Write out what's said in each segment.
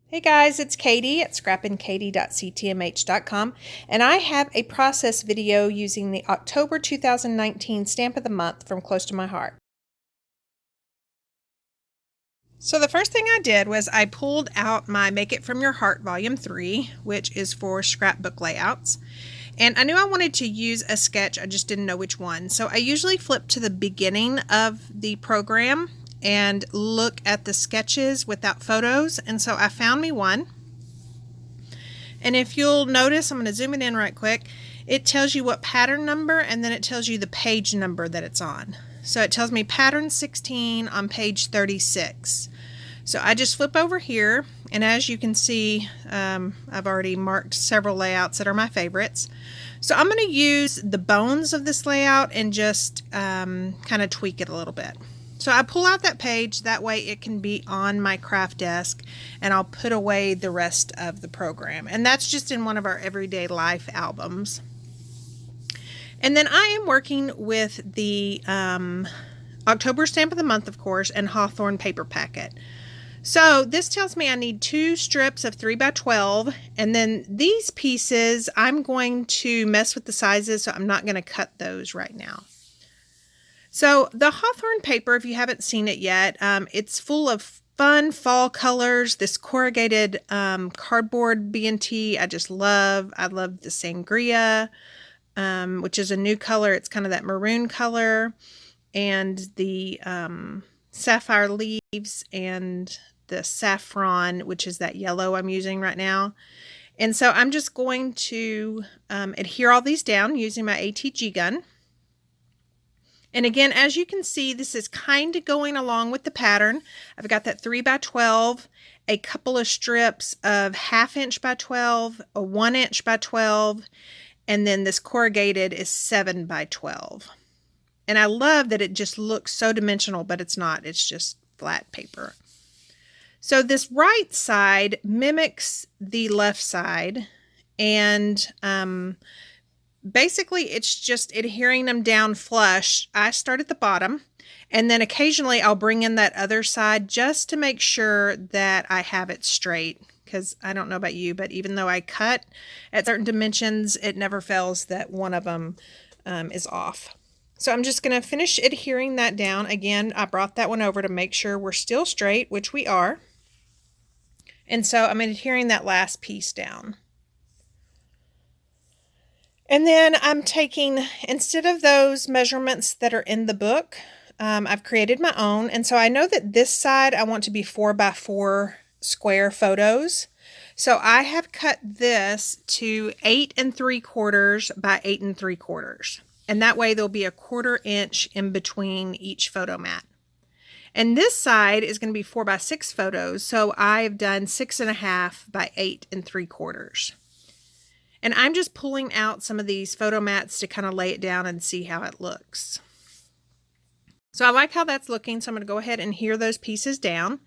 Hey guys, it's Katie at scrappandkatie.ctmh.com, and I have a process video using the October 2019 Stamp of the Month from Close to My Heart. So the first thing I did was I pulled out my Make It From Your Heart Volume 3, which is for scrapbook layouts. And I knew I wanted to use a sketch, I just didn't know which one. So I usually flip to the beginning of the program and look at the sketches without photos. And so I found me one. And if you'll notice, I'm going to zoom it in right quick. It tells you what pattern number, and then it tells you the page number that it's on. So it tells me pattern 16 on page 36. So I just flip over here, and as you can see, I've already marked several layouts that are my favorites. So I'm going to use the bones of this layout and just kind of tweak it a little bit. So I pull out that page, that way it can be on my craft desk, and I'll put away the rest of the program. And that's just in one of our everyday life albums. And then I am working with the October Stamp of the Month, of course, and Hawthorn paper packet. So this tells me I need 2 strips of 3x12, and then these pieces I'm going to mess with the sizes, so I'm not going to cut those right now. So the Hawthorn paper, if you haven't seen it yet, it's full of fun fall colors. This corrugated cardboard B&T I just love. I love the sangria, which is a new color. It's kind of that maroon color, and the sapphire leaves, and the saffron, which is that yellow I'm using right now. And so I'm just going to adhere all these down using my ATG gun. And again, as you can see, this is kind of going along with the pattern. I've got that 3x12, a couple of strips of 1/2 inch by 12, a 1 inch by 12, and then this corrugated is 7 by 12. And I love that it just looks so dimensional, but it's not. It's just flat paper. So this right side mimics the left side, and basically it's just adhering them down flush. I start at the bottom, and then occasionally I'll bring in that other side just to make sure that I have it straight, because I don't know about you, but even though I cut at certain dimensions, it never fails that one of them is off. So I'm just going to finish adhering that down. Again, I brought that one over to make sure we're still straight, which we are. And so I'm adhering that last piece down. And then I'm taking, instead of those measurements that are in the book, I've created my own. And so I know that this side I want to be 4x4 square photos. So I have cut this to 8 3/4 by 8 3/4. And that way there'll be a 1/4 inch in between each photo mat. And this side is going to be 4x6 photos. So I've done 6.5 by 8 3/4. And I'm just pulling out some of these photo mats to kind of lay it down and see how it looks. So I like how that's looking, so I'm going to go ahead and adhere those pieces down.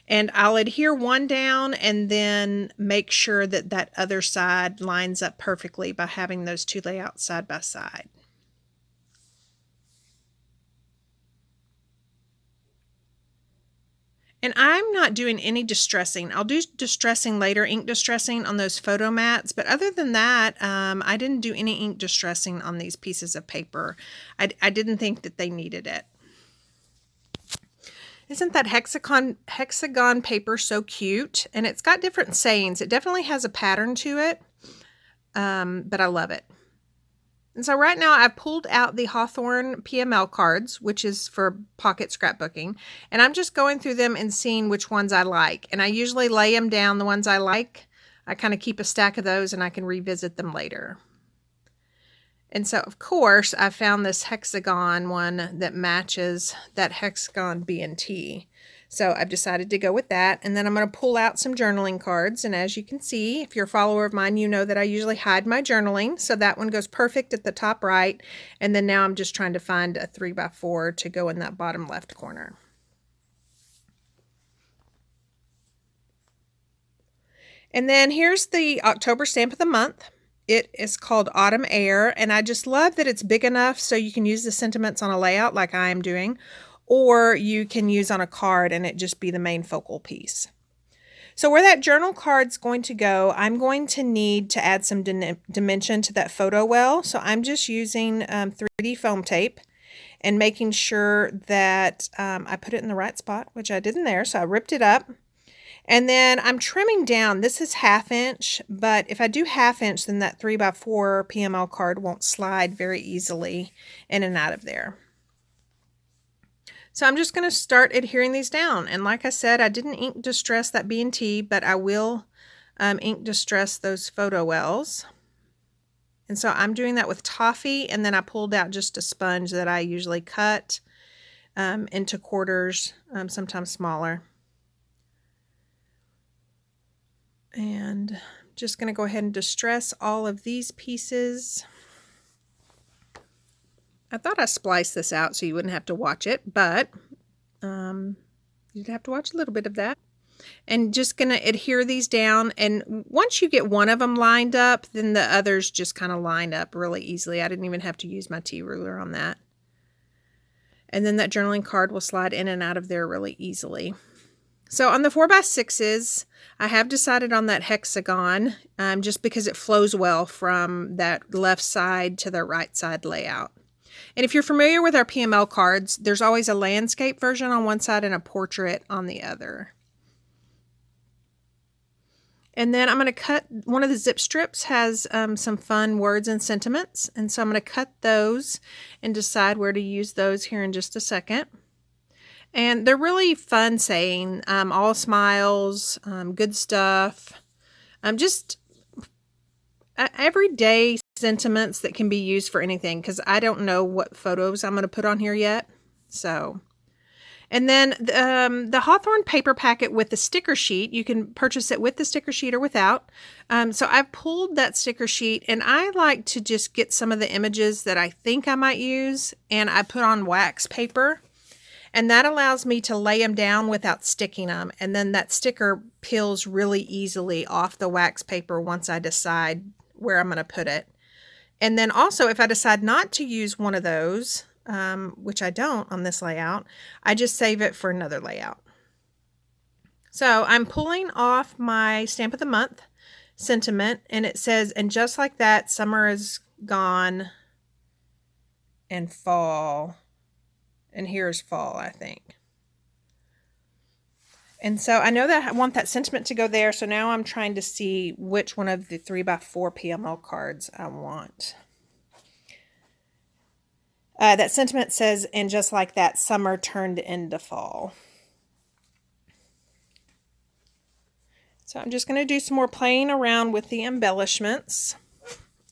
And I'll adhere one down and then make sure that that other side lines up perfectly by having those 2 layouts side by side. And I'm not doing any distressing. I'll do distressing later, ink distressing on those photo mats. But other than that, I didn't do any ink distressing on these pieces of paper. I didn't think that they needed it. Isn't that hexagon paper so cute? And it's got different sayings. It definitely has a pattern to it, but I love it. And so right now I've pulled out the Hawthorn PML cards, which is for pocket scrapbooking. And I'm just going through them and seeing which ones I like. And I usually lay them down, the ones I like. I kind of keep a stack of those and I can revisit them later. And so, of course, I found this hexagon one that matches that hexagon B&T. So I've decided to go with that. And then I'm going to pull out some journaling cards. And as you can see, if you're a follower of mine, you know that I usually hide my journaling. So that one goes perfect at the top right. And then now I'm just trying to find a 3x4 to go in that bottom left corner. And then here's the October Stamp of the Month. It is called Autumn Air, and I just love that it's big enough so you can use the sentiments on a layout like I am doing, or you can use on a card and it just be the main focal piece. So where that journal card's going to go, I'm going to need to add some dimension to that photo well. So I'm just using 3D foam tape and making sure that I put it in the right spot, which I didn't there. So I ripped it up. And then I'm trimming down. This is 1/2 inch, but if I do 1/2 inch, then that 3x4 PML card won't slide very easily in and out of there. So I'm just going to start adhering these down. And like I said, I didn't ink distress that B&T, but I will ink distress those photo wells. And so I'm doing that with toffee, and then I pulled out just a sponge that I usually cut into quarters, sometimes smaller. And just going to go ahead and distress all of these pieces. I thought I spliced this out so you wouldn't have to watch it, but you'd have to watch a little bit of that. And just going to adhere these down. And once you get one of them lined up, then the others just kind of line up really easily. I didn't even have to use my T-ruler on that. And then that journaling card will slide in and out of there really easily. So on the 4x6s, I have decided on that hexagon just because it flows well from that left side to the right side layout. And if you're familiar with our PML cards, there's always a landscape version on one side and a portrait on the other. And then I'm going to cut, one of the zip strips has some fun words and sentiments. And so I'm going to cut those and decide where to use those here in just a second. And they're really fun saying, all smiles, good stuff, just everyday sentiments that can be used for anything, because I don't know what photos I'm going to put on here yet. So, and then the Hawthorn paper packet with the sticker sheet, you can purchase it with the sticker sheet or without. So I've pulled that sticker sheet, and I like to just get some of the images that I think I might use, and I put on wax paper. And that allows me to lay them down without sticking them. And then that sticker peels really easily off the wax paper once I decide where I'm going to put it. And then also, if I decide not to use one of those, which I don't on this layout, I just save it for another layout. So I'm pulling off my Stamp of the Month sentiment, and it says, and just like that, summer is gone and fall. And here's fall, I think. And so I know that I want that sentiment to go there. So now I'm trying to see which one of the 3x4 PML cards I want. That sentiment says, and just like that, summer turned into fall. So I'm just going to do some more playing around with the embellishments.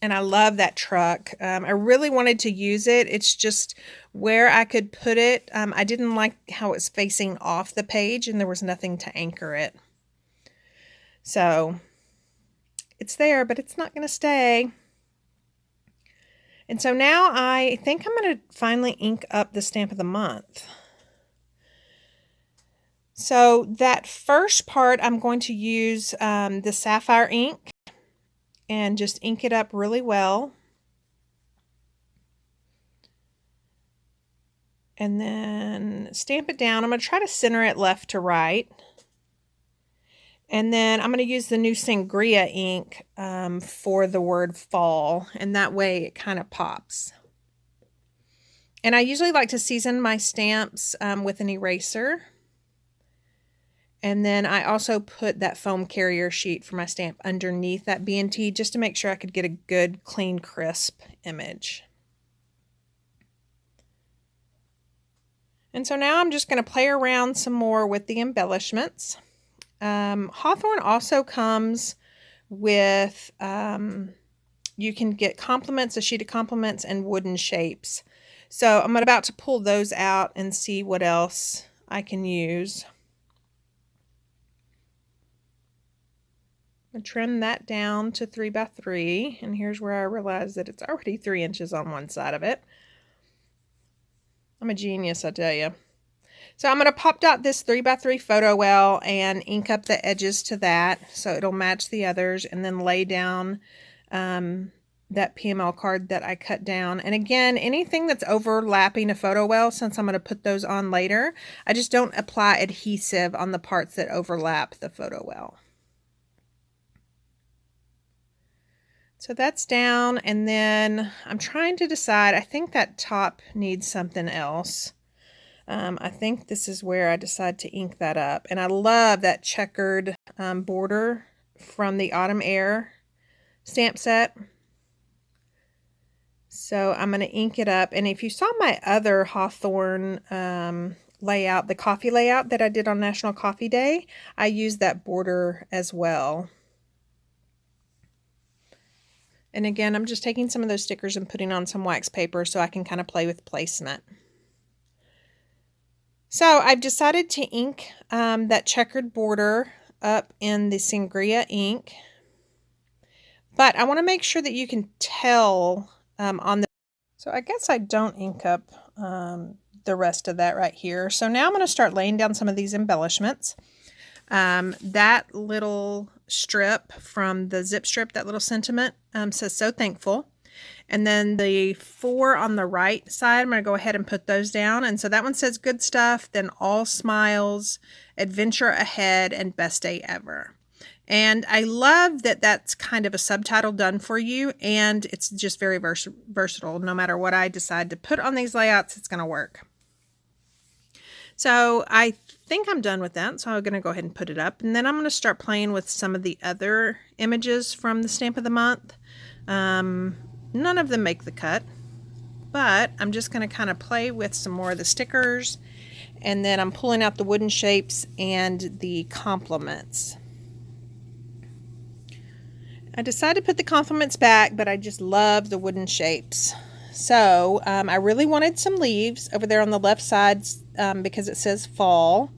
And I love that truck. I really wanted to use it. It's just where I could put it. I didn't like how it's facing off the page, and there was nothing to anchor it. So it's there, but it's not going to stay. And so now I think I'm going to finally ink up the Stamp of the Month. So that first part, I'm going to use the sapphire ink and just ink it up really well. And then stamp it down. I'm going to try to center it left to right. And then I'm going to use the new Sangria ink for the word fall, and that way it kind of pops. And I usually like to season my stamps with an eraser. And then I also put that foam carrier sheet for my stamp underneath that B&T just to make sure I could get a good, clean, crisp image. And so now I'm just going to play around some more with the embellishments. Hawthorn also comes with, you can get complements, a sheet of complements, and wooden shapes. So I'm about to pull those out and see what else I can use. I trim that down to 3x3, and here's where I realize that it's already 3 inches on one side of it. I'm a genius, I tell you. So I'm going to pop dot this 3x3 photo well and ink up the edges to that so it'll match the others, and then lay down that PML card that I cut down. And again, anything that's overlapping a photo well, since I'm going to put those on later, I just don't apply adhesive on the parts that overlap the photo well. So that's down, and then I'm trying to decide, I think that top needs something else. I think this is where I decide to ink that up. And I love that checkered border from the Autumn Air stamp set. So I'm going to ink it up. And if you saw my other Hawthorn layout, the coffee layout that I did on National Coffee Day, I used that border as well. And again, I'm just taking some of those stickers and putting on some wax paper so I can kind of play with placement. So I've decided to ink that checkered border up in the Sangria ink. But I want to make sure that you can tell on the... So I guess I don't ink up the rest of that right here. So now I'm going to start laying down some of these embellishments. That little strip from the zip strip, that little sentiment says "So Thankful." And then the 4 on the right side, I'm going to go ahead and put those down. And so that one says "Good Stuff," then "All Smiles," "Adventure Ahead," and "Best Day Ever." And I love that that's kind of a subtitle done for you, and it's just very versatile. No matter what I decide to put on these layouts, it's going to work. So I think I'm done with that, so I'm going to go ahead and put it up. And then I'm going to start playing with some of the other images from the Stamp of the Month. None of them make the cut, but I'm just going to kind of play with some more of the stickers. And then I'm pulling out the wooden shapes and the compliments. I decided to put the compliments back, but I just love the wooden shapes. So I really wanted some leaves over there on the left side because it says fall.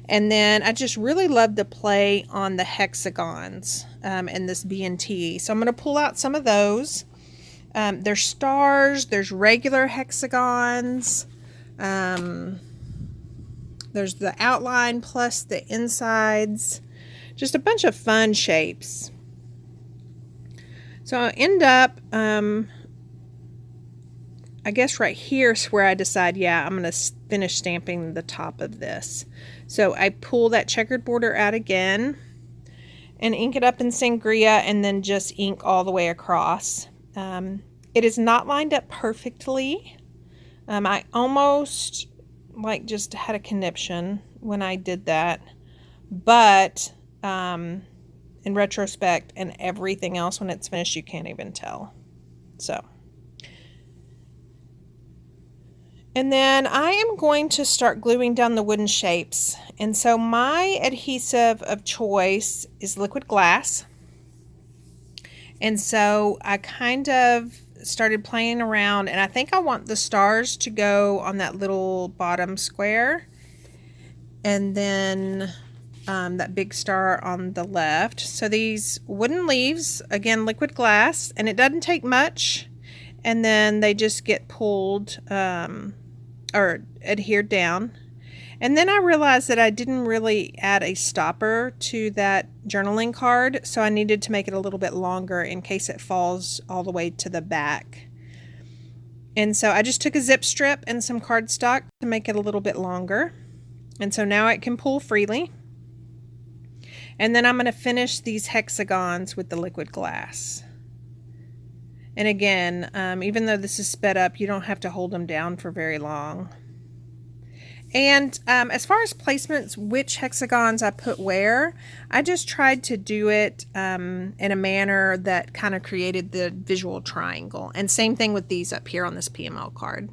And then I just really love the play on the hexagons in this B&T. So I'm going to pull out some of those. There's stars, there's regular hexagons, there's the outline plus the insides, just a bunch of fun shapes. So I end up, I guess right here is where I decide, yeah, I'm going to finish stamping the top of this. So I pull that checkered border out again and ink it up in Sangria and then just ink all the way across. It is not lined up perfectly. I almost like just had a conniption when I did that, but in retrospect and everything else, when it's finished, you can't even tell. So, and then I am going to start gluing down the wooden shapes. And so my adhesive of choice is liquid glass. And so I kind of started playing around, and I think I want the stars to go on that little bottom square, and then that big star on the left. So these wooden leaves, again, liquid glass, and it doesn't take much, and then they just get pulled or adhered down. And then I realized that I didn't really add a stopper to that journaling card, so I needed to make it a little bit longer in case it falls all the way to the back. And so I just took a zip strip and some cardstock to make it a little bit longer. And so now it can pull freely. And then I'm going to finish these hexagons with the liquid glass. And again, even though this is sped up, you don't have to hold them down for very long. And as far as placements, which hexagons I put where, I just tried to do it in a manner that kind of created the visual triangle. And same thing with these up here on this PML card.